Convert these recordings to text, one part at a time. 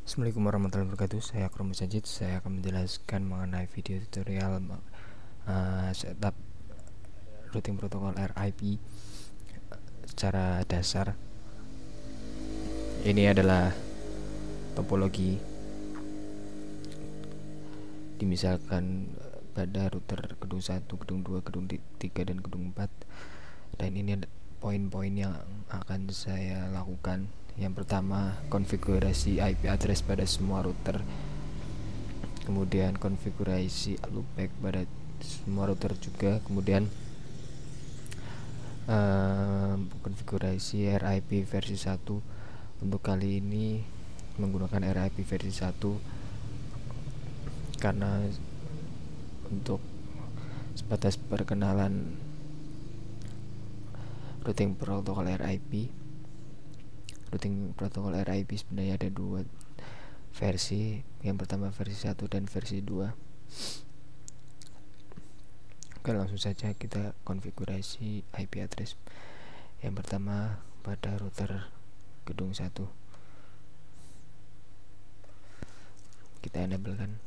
Assalamualaikum warahmatullahi wabarakatuh. Saya Akram Sajid. Saya akan menjelaskan mengenai video tutorial setup routing protokol RIP secara dasar. Ini adalah topologi. Dimisalkan pada router gedung 1, gedung 2, gedung 3, dan gedung 4. Dan ini ada poin-poin yang akan saya lakukan. Yang pertama, konfigurasi IP address pada semua router. Kemudian konfigurasi loopback pada semua router juga. Kemudian konfigurasi RIP versi 1. Untuk kali ini menggunakan RIP versi 1 karena untuk sebatas perkenalan routing protokol RIP sebenarnya ada dua versi. Yang pertama versi 1 dan versi 2. Oke, langsung saja kita konfigurasi IP address. Yang pertama pada router gedung 1 kita enablekan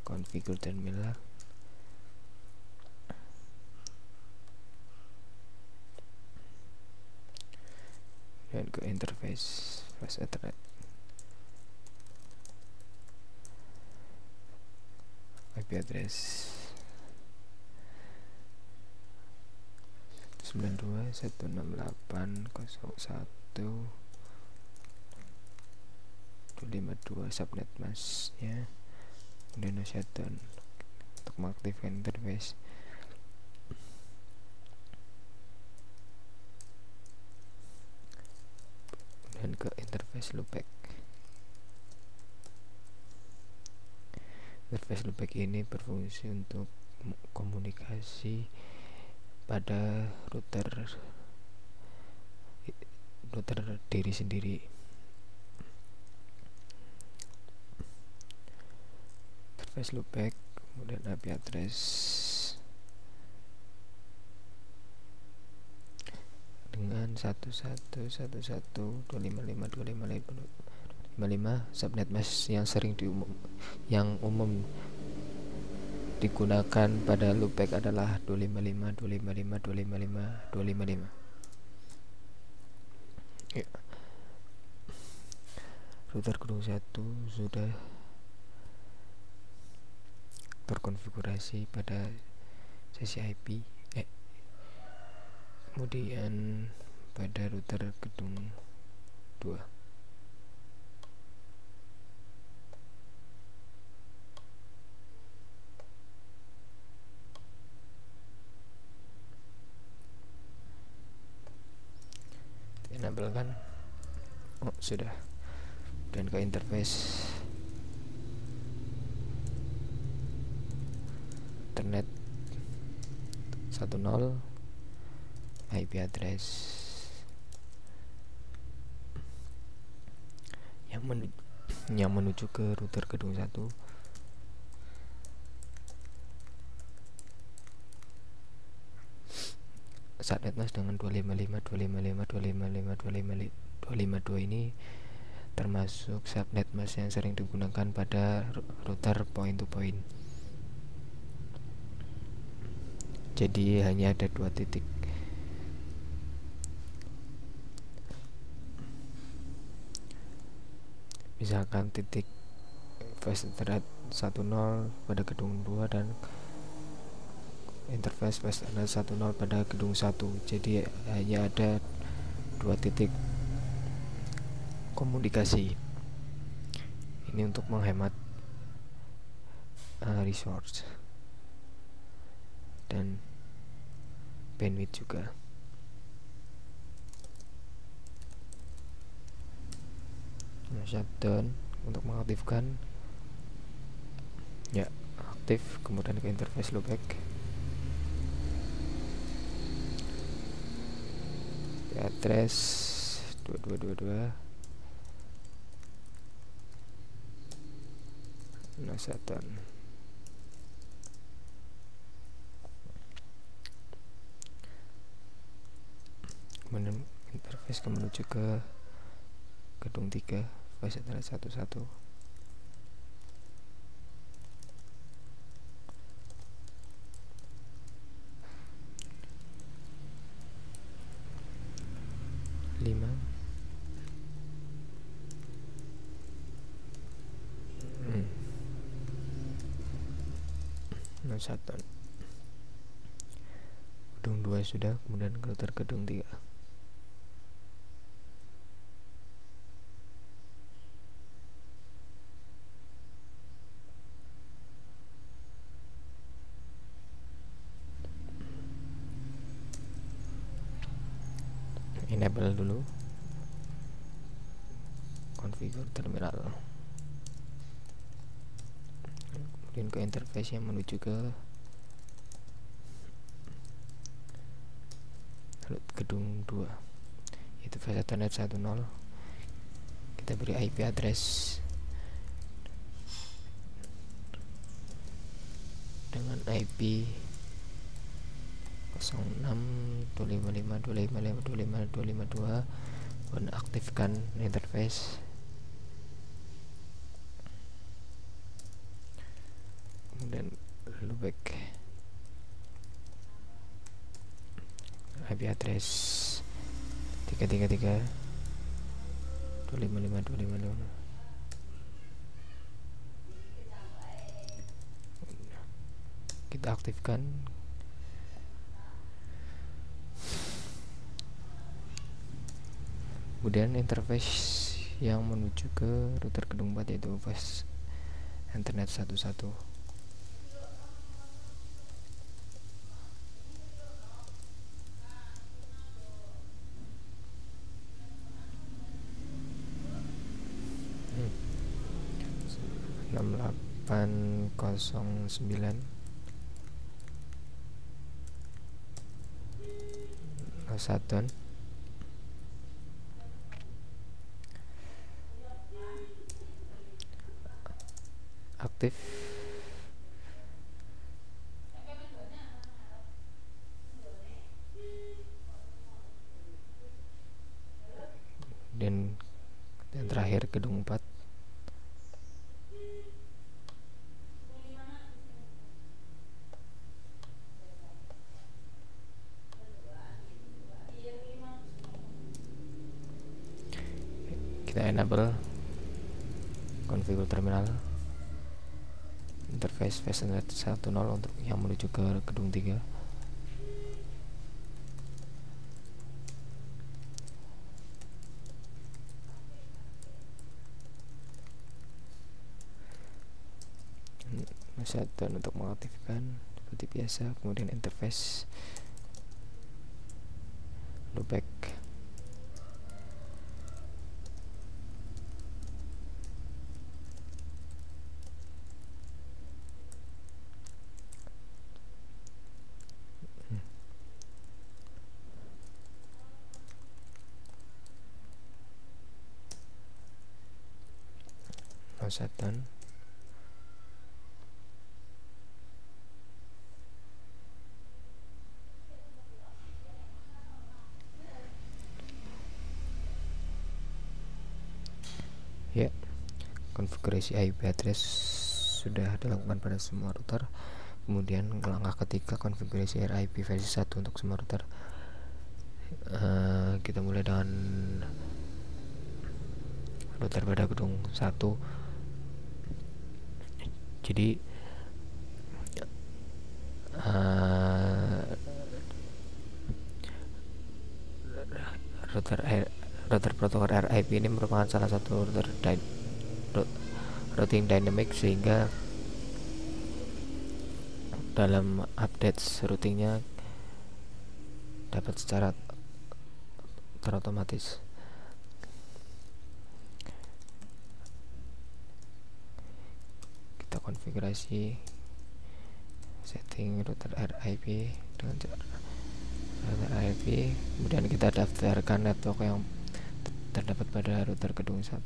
configure terminal. Dan ke interface fast ethernet. IP address 92.168.01.252 subnet masknya, kemudian shutdown untuk mengaktifkan interface. Dan ke interface loopback. Interface loopback ini berfungsi untuk komunikasi pada router diri sendiri. Interface loopback, kemudian IP address dengan 1.1.1.1.255.255 subnet mask yang umum digunakan pada loopback adalah 255.255.255.255. Ya. Router gedung 1 sudah terkonfigurasi pada sesi IP. Kemudian pada router gedung 2 enablekan. Sudah. Dan ke interface internet 10 IP address yang menuju ke router gedung 1. Subnet mask dengan 255.255.255.255.252 ini termasuk subnet mask yang sering digunakan pada router point to point. Jadi hanya ada 2 titik. Misalkan titik fast ethernet 10 pada gedung 2 dan interface fast ethernet 10 pada gedung 1. Jadi hanya ada 2 titik komunikasi. Ini untuk menghemat resource dan bandwidth juga. Shutdown untuk mengaktifkan, ya aktif. Kemudian ke interface loopback, address 2222 shutdown. Kemudian interface menuju ke gedung 3 voice ethernet 11. Satu gedung 2 sudah, kemudian router gedung 3. Enable dulu, configure terminal, kemudian ke interface yang menuju ke gedung 2 yaitu voice ethernet 10. Kita beri IP address dengan IP 06.255.255.255.252 dan aktifkan interface. Kemudian loopback IP address 333.255.255.252. Kita aktifkan. Kemudian interface yang menuju ke router gedung 4 yaitu voice ethernet 11. Hmm. 6809 Satan aktif. Dan terakhir gedung 4. Kita enable configure terminal interface voice ethernet 10 untuk yang menuju ke gedung 3. Shutdown untuk mengaktifkan seperti biasa, kemudian interface loopback. Shutdown. Ya, konfigurasi IP address sudah dilakukan pada semua router. Kemudian langkah ketiga, konfigurasi RIP versi 1 untuk semua router. Kita mulai dengan router pada gedung 1. Jadi router protokol RIP ini merupakan salah satu routing dynamic, sehingga dalam update routingnya dapat secara terotomatis. Kita konfigurasi setting router RIP dengan router RIP, kemudian kita daftarkan network yang terdapat pada router gedung 1.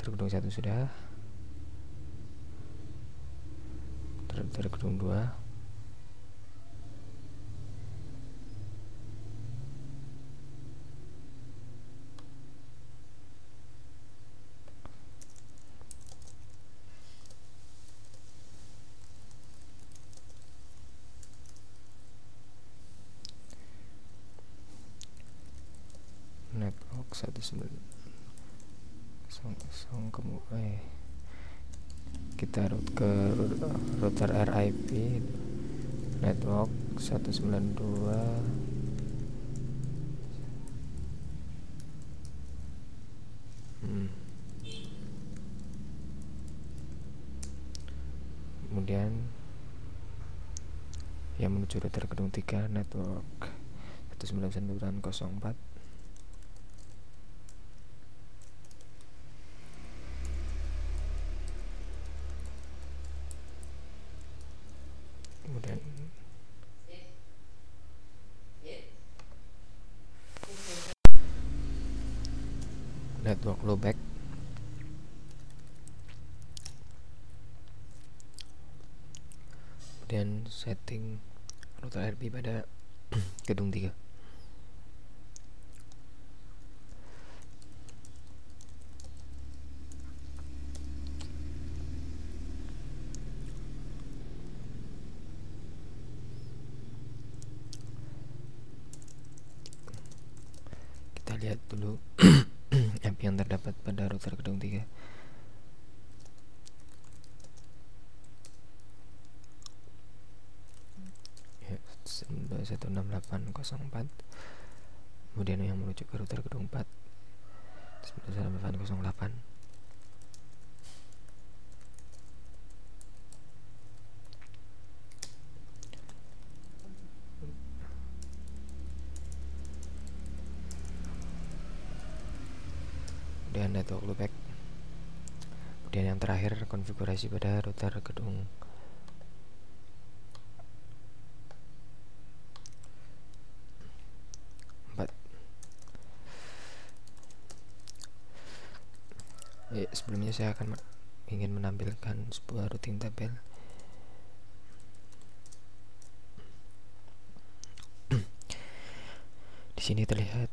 router gedung 1 sudah, router gedung 2, network 19 kita route ke router RIP network 192 kemudian yang menuju router gedung 3 network 199.04. Kemudian network lowback kemudian setting router RP pada gedung 3. Kita lihat dulu app yang terdapat pada router gedung 3. Ya, 16804. Kemudian yang menuju ke router gedung 4 19808. Kemudian network loopback. Kemudian yang terakhir konfigurasi pada router gedung 4. Sebelumnya saya akan ingin menampilkan sebuah routing table. Di sini terlihat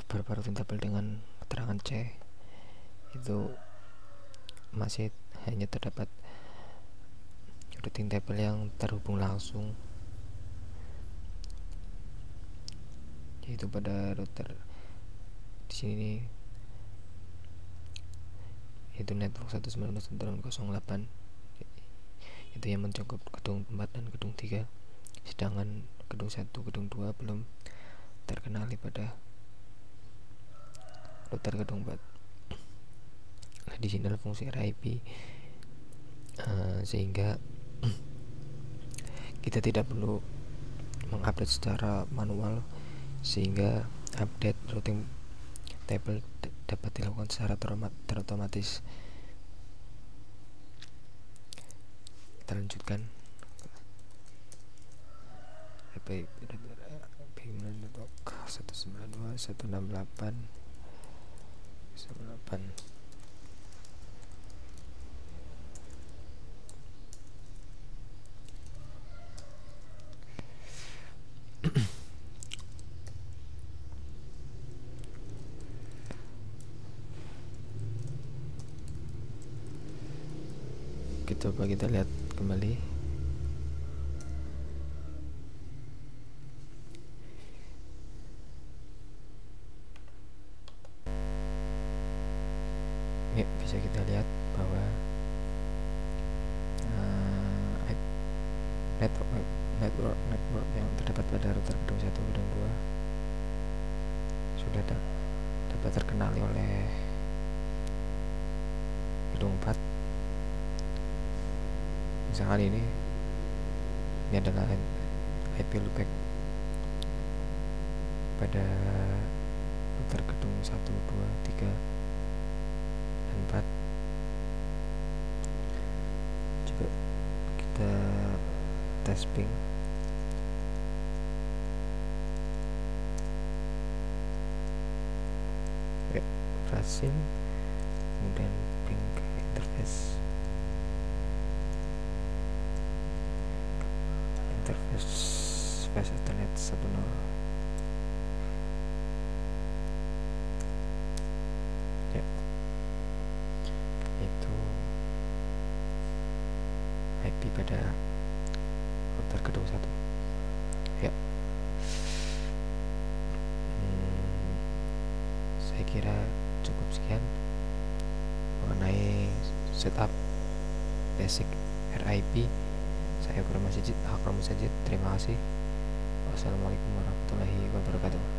beberapa routing table dengan keterangan C. Itu masih hanya terdapat routing table yang terhubung langsung, yaitu pada router di sini, yaitu network 199.08, itu yang mencakup gedung 4 dan gedung 3, sedangkan gedung 1, gedung 2 belum terkenali pada router gedung 4. Nah, di sini adalah fungsi RIP, sehingga kita tidak perlu mengupdate secara manual, sehingga update routing table dapat dilakukan secara terotomatis. Kita lanjutkan. IP network 192.168.18. Coba kita lihat kembali. Ya, bisa kita lihat bahwa network yang terdapat pada router gedung 1, gedung 2 sudah dapat terkenali oleh gedung 4. Misalkan ini adalah IP loopback pada router gedung 1, 2, 3, dan 4. Coba kita tes ping. Ya, SIM, kemudian ping ke interface Fast Ethernet 10. Ya, itu IP pada router kedua satu. Ya, saya kira cukup sekian mengenai setup basic RIP. Saya Akram Sajid. Terima kasih. Wassalamualaikum warahmatullahi wabarakatuh.